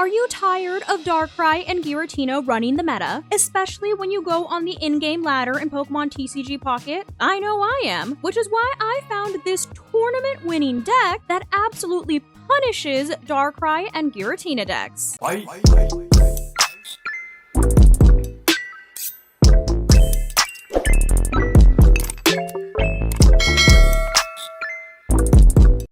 Are you tired of Darkrai and Giratina running the meta, especially when you go on the in-game ladder in Pokemon TCG Pocket? I know I am, which is why I found this tournament-winning deck that absolutely punishes Darkrai and Giratina decks.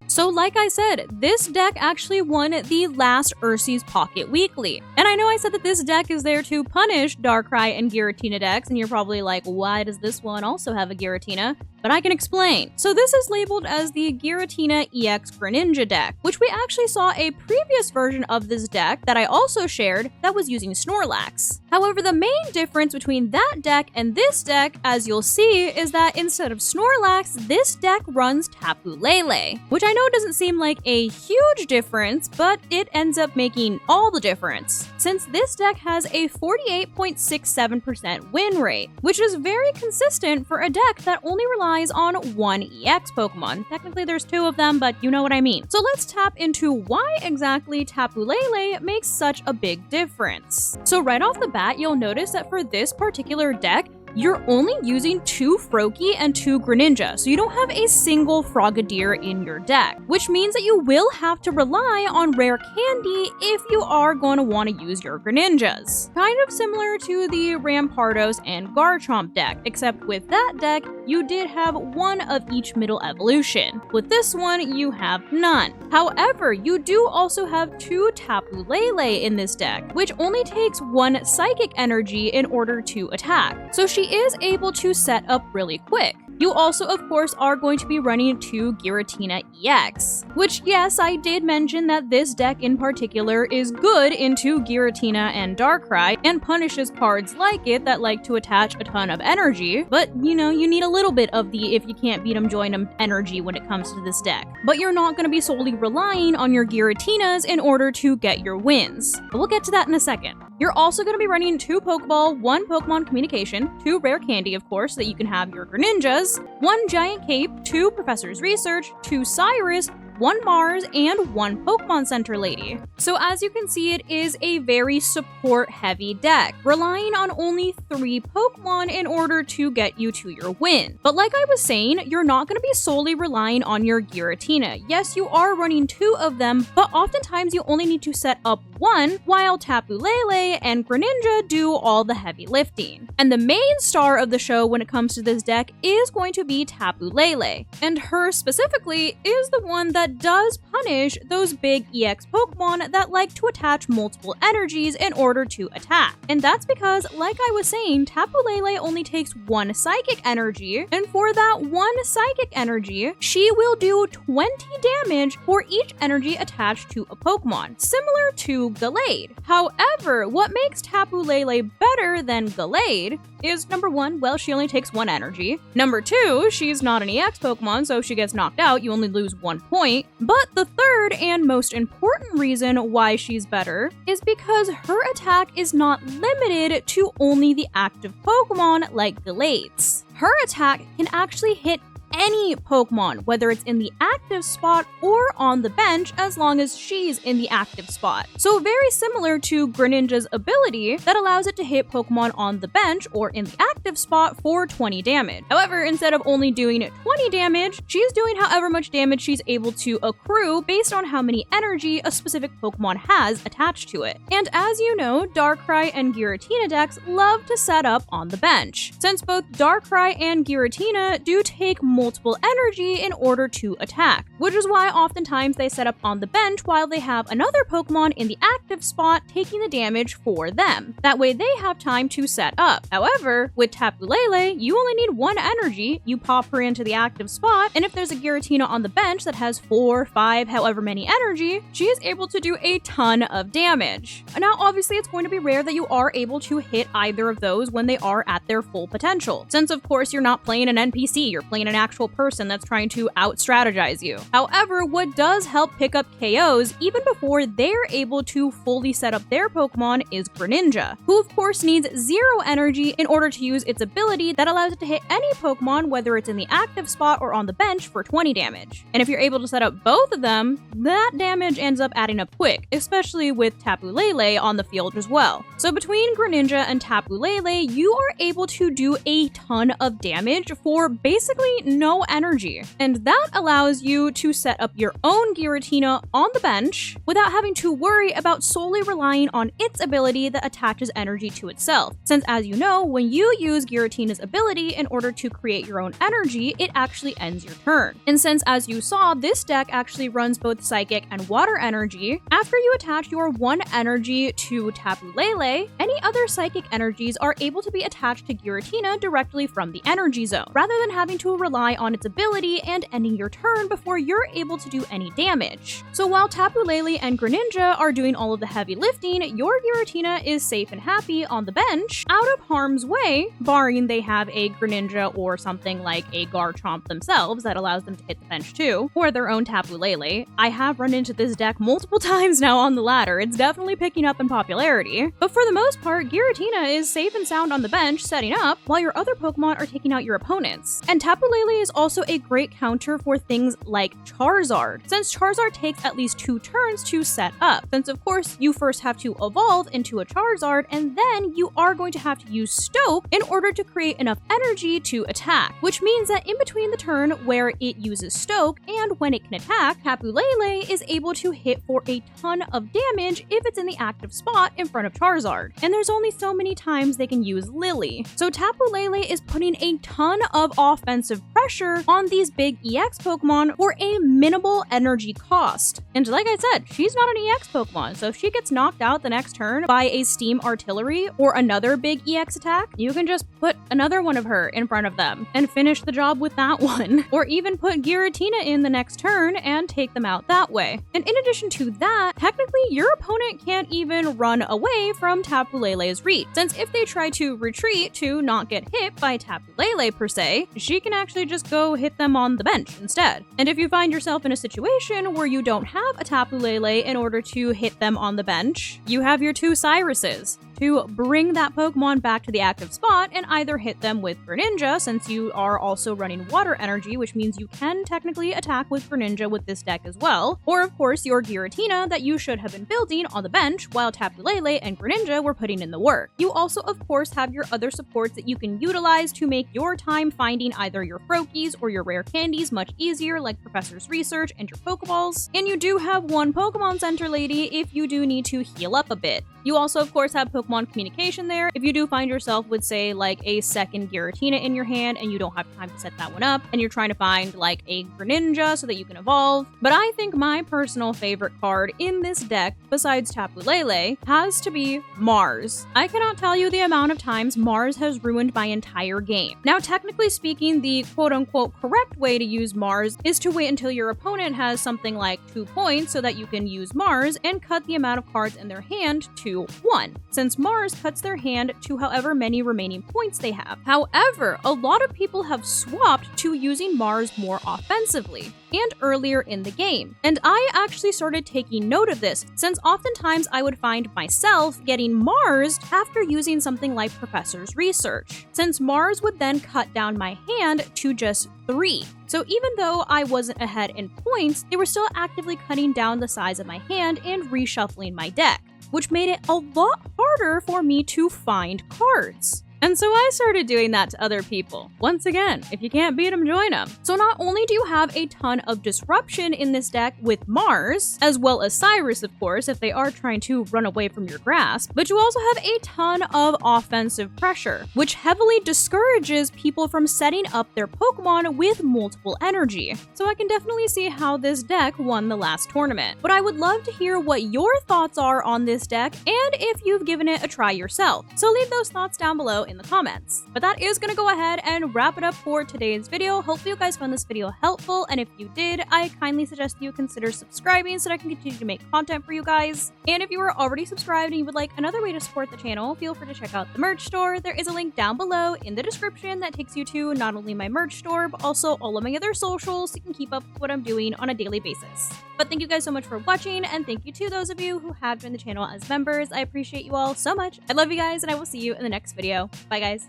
So like I said, this deck actually won the last Ursi's Pocket Weekly. And I know I said that this deck is there to punish Darkrai and Giratina decks, and you're probably like, why does this one also have a Giratina? But I can explain. So this is labeled as the Giratina EX Greninja deck, which we actually saw a previous version of this deck that I also shared that was using Snorlax. However, the main difference between that deck and this deck, as you'll see, is that instead of Snorlax, this deck runs Tapu Lele, which I know doesn't seem like a huge difference, but it ends up making all the difference, since this deck has a 48.67% win rate, which is very consistent for a deck that only relies on one EX Pokemon. Technically there's two of them, but you know what I mean. So let's tap into why exactly Tapu Lele makes such a big difference. So right off the bat, you'll notice that for this particular deck, you're only using 2 Froakie and 2 Greninja, so you don't have a single Frogadier in your deck, which means that you will have to rely on rare candy if you are going to want to use your Greninjas. Kind of similar to the Rampardos and Garchomp deck, except with that deck, you did have one of each middle evolution. With this one, you have none. However, you do also have 2 Tapu Lele in this deck, which only takes 1 Psychic Energy in order to attack. So she is able to set up really quick. You also, of course, are going to be running 2 Giratina EX, which, yes, I did mention that this deck in particular is good into Giratina and Darkrai and punishes cards like it that like to attach a ton of energy, but, you know, you need a little bit of the if you can't beat them, join them energy when it comes to this deck. But you're not going to be solely relying on your Giratinas in order to get your wins. But we'll get to that in a second. You're also going to be running 2 Pokeball, 1 Pokemon Communication, 2 Rare Candy, of course, so that you can have your Greninjas, 1 Giant Cape, 2 Professor's Research, 2 Cyrus, 1 Mars, and 1 Pokemon Center Lady. So as you can see, it is a very support-heavy deck, relying on only 3 Pokemon in order to get you to your win. But like I was saying, you're not going to be solely relying on your Giratina. Yes, you are running 2 of them, but oftentimes you only need to set up 1, while Tapu Lele and Greninja do all the heavy lifting. And the main star of the show when it comes to this deck is going to be Tapu Lele, and her specifically is the one that does punish those big EX Pokemon that like to attach multiple energies in order to attack. And that's because, like I was saying, Tapu Lele only takes 1 Psychic Energy, and for that 1 Psychic Energy, she will do 20 damage for each energy attached to a Pokemon, similar to Gallade. However, what makes Tapu Lele better than Gallade is, number 1, well, she only takes 1 energy. Number 2, she's not an EX Pokemon, so if she gets knocked out, you only lose 1 point. But the third and most important reason why she's better is because her attack is not limited to only the active Pokemon like Gallade's. Her attack can actually hit any Pokemon, whether it's in the active spot or on the bench, as long as she's in the active spot. So very similar to Greninja's ability that allows it to hit Pokemon on the bench or in the active spot for 20 damage. However, instead of only doing 20 damage, she's doing however much damage she's able to accrue based on how many energy a specific Pokemon has attached to it. And as you know, Darkrai and Giratina decks love to set up on the bench, since both Darkrai and Giratina do take multiple energy in order to attack, which is why oftentimes they set up on the bench while they have another Pokemon in the active spot taking the damage for them. That way they have time to set up. However, with Tapu Lele, you only need 1 energy, you pop her into the active spot, and if there's a Giratina on the bench that has 4, 5, however many energy, she is able to do a ton of damage. Now obviously it's going to be rare that you are able to hit either of those when they are at their full potential, since of course you're not playing an NPC, you're playing an actual person that's trying to out-strategize you. However, what does help pick up KOs even before they're able to fully set up their Pokemon is Greninja, who of course needs 0 energy in order to use its ability that allows it to hit any Pokemon, whether it's in the active spot or on the bench, for 20 damage. And if you're able to set up both of them, that damage ends up adding up quick, especially with Tapu Lele on the field as well. So between Greninja and Tapu Lele, you are able to do a ton of damage for basically no energy. And that allows you to set up your own Giratina on the bench without having to worry about solely relying on its ability that attaches energy to itself. Since, as you know, when you use Giratina's ability in order to create your own energy, it actually ends your turn. And since, as you saw, this deck actually runs both Psychic and Water energy, after you attach your 1 energy to Tapu Lele, any other Psychic energies are able to be attached to Giratina directly from the energy zone, rather than having to rely on its ability and ending your turn before you're able to do any damage. So while Tapu Lele and Greninja are doing all of the heavy lifting, your Giratina is safe and happy on the bench, out of harm's way, barring they have a Greninja or something like a Garchomp themselves that allows them to hit the bench too, or their own Tapu Lele. I have run into this deck multiple times now on the ladder. It's definitely picking up in popularity. But for the most part, Giratina is safe and sound on the bench setting up, while your other Pokemon are taking out your opponents. And Tapu Lele is also a great counter for things like Charizard, since Charizard takes at least 2 turns to set up, since of course you first have to evolve into a Charizard and then you are going to have to use Stoke in order to create enough energy to attack, which means that in between the turn where it uses Stoke and when it can attack, Tapu Lele is able to hit for a ton of damage if it's in the active spot in front of Charizard, and there's only so many times they can use Lily. So Tapu Lele is putting a ton of offensive pressure on these big EX Pokemon for a minimal energy cost. And like I said, she's not an EX Pokemon, so if she gets knocked out the next turn by a Steam Artillery or another big EX attack, you can just put another one of her in front of them and finish the job with that one. Or even put Giratina in the next turn and take them out that way. And in addition to that, technically your opponent can't even run away from Tapu Lele's reach, since if they try to retreat to not get hit by Tapu Lele per se, she can actually just go hit them on the bench instead. And if you find yourself in a situation where you don't have a Tapu Lele in order to hit them on the bench, you have your 2 Cyruses to bring that Pokemon back to the active spot and either hit them with Greninja, since you are also running Water energy, which means you can technically attack with Greninja with this deck as well, or of course your Giratina that you should have been building on the bench while Tapu Lele and Greninja were putting in the work. You also of course have your other supports that you can utilize to make your time finding either your Froakies or your rare candies much easier, like Professor's Research and your Pokeballs, and you do have 1 Pokemon Center lady if you do need to heal up a bit. You also of course have Pokemon Communication there if you do find yourself with, say, like a second Giratina in your hand and you don't have time to set that one up and you're trying to find like a Greninja so that you can evolve. But I think my personal favorite card in this deck, besides Tapu Lele, has to be Mars. I cannot tell you the amount of times Mars has ruined my entire game. Now, technically speaking, the quote-unquote correct way to use Mars is to wait until your opponent has something like 2 points so that you can use Mars and cut the amount of cards in their hand to 1, since Mars cuts their hand to however many remaining points they have. However, a lot of people have swapped to using Mars more offensively and earlier in the game. And I actually started taking note of this, since oftentimes I would find myself getting Marsed after using something like Professor's Research, since Mars would then cut down my hand to just 3. So even though I wasn't ahead in points, they were still actively cutting down the size of my hand and reshuffling my deck, which made it a lot harder for me to find cards. And so I started doing that to other people. Once again, if you can't beat them, join them. So not only do you have a ton of disruption in this deck with Mars, as well as Cyrus, of course, if they are trying to run away from your grasp, but you also have a ton of offensive pressure, which heavily discourages people from setting up their Pokemon with multiple energy. So I can definitely see how this deck won the last tournament. But I would love to hear what your thoughts are on this deck and if you've given it a try yourself. So leave those thoughts down below in the comments. But that is gonna go ahead and wrap it up for today's video. Hopefully you guys found this video helpful, and if you did, I kindly suggest you consider subscribing so that I can continue to make content for you guys. And if you are already subscribed and you would like another way to support the channel, feel free to check out the merch store. There is a link down below in the description that takes you to not only my merch store, but also all of my other socials so you can keep up with what I'm doing on a daily basis. But thank you guys so much for watching, and thank you to those of you who have joined the channel as members. I appreciate you all so much. I love you guys, and I will see you in the next video. Bye, guys.